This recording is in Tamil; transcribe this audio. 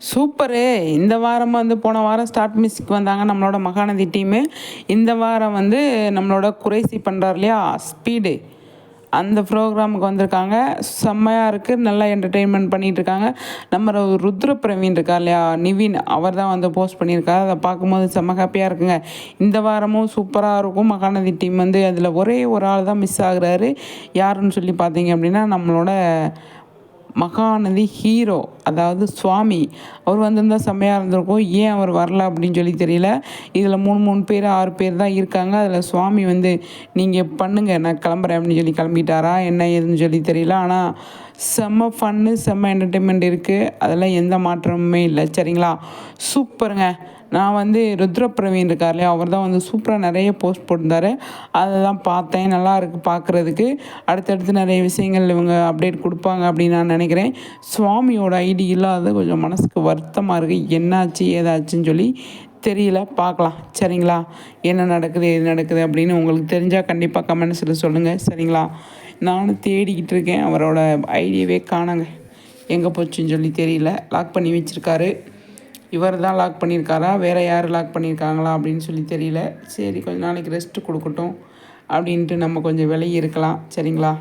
சூப்பரு! இந்த வாரம் வந்து போன வாரம் ஸ்டார்ட் மியூசிக் வந்தாங்க நம்மளோட மகாநதி டீமு. இந்த வாரம் வந்து நம்மளோட குறைசி பண்ணுறார் இல்லையா? ஸ்பீடு. அந்த ப்ரோக்ராமுக்கு வந்திருக்காங்க. செம்மையா இருக்கு. நல்லா என்டர்டெயின்மெண்ட் பண்ணிட்டுருக்காங்க. நம்ம ருத்ர பிரவீன் இருக்கார் இல்லையா? நிவின் அவர் தான் வந்து போஸ்ட் பண்ணியிருக்காரு. அதை பார்க்கும்போது செம்ம ஹேப்பியாக இருக்குங்க. இந்த வாரமும் சூப்பராக இருக்கும். மகாநதி டீம் வந்து அதில் ஒரே ஒரு ஆள் தான் மிஸ் ஆகுறாரு. யாருன்னு சொல்லி பார்த்தீங்க அப்படின்னா, நம்மளோட மகாநதி ஹீரோ, அதாவது சுவாமி. அவர் வந்திருந்தா செம்மையாக இருந்திருக்கும். ஏன் அவர் வரல அப்படின்னு சொல்லி தெரியல. இதில் 3 பேர் 6 பேர் தான் இருக்காங்க. அதில் சுவாமி வந்து நீங்கள் பண்ணுங்கள் நான் கிளம்புறேன் அப்படின்னு சொல்லி கிளம்பிட்டாரா என்ன ஏதுன்னு சொல்லி தெரியல. ஆனால் செம்ம ஃபன்னு, செம்ம என்டர்டெயின்மெண்ட் இருக்குது. அதெல்லாம் எந்த மாற்றமுமே இல்லை. சரிங்களா? சூப்பருங்க. நான் வந்து ருத்ர பிரவீன் இருக்கார் இல்லையா? அவர் தான் வந்து சூப்பராக நிறைய போஸ்ட் போட்டிருந்தாரு. அதை தான் பார்த்தேன். நல்லா இருக்குது பார்க்குறதுக்கு. அடுத்தடுத்து நிறைய விஷயங்கள் இவங்க அப்டேட் கொடுப்பாங்க அப்படின்னு நான் நினைக்கிறேன். சுவாமியோட ஐடி இல்லாதது கொஞ்சம் மனசுக்கு வருத்தமாக இருக்குது. என்னாச்சு ஏதாச்சுன்னு சொல்லி தெரியல. பார்க்கலாம். சரிங்களா? என்ன நடக்குது எது நடக்குது அப்படின்னு உங்களுக்கு தெரிஞ்சால் கண்டிப்பாக கமெண்ட்ஸில் சொல்லுங்கள். சரிங்களா? நானும் தேடிக்கிட்டு இருக்கேன். அவரோட ஐடியாவே காணங்க. எங்கே போச்சுன்னு சொல்லி தெரியல. லாக் பண்ணி வச்சுருக்காரு. இவர் தான் லாக் பண்ணியிருக்காரா, வேறு யார் லாக் பண்ணியிருக்காங்களா அப்படின்னு சொல்லி தெரியல. சரி, கொஞ்சம் நாளைக்கு ரெஸ்ட்டு கொடுக்கட்டும் அப்படின்ட்டு நம்ம கொஞ்சம் விலகி இருக்கலாம். சரிங்களா?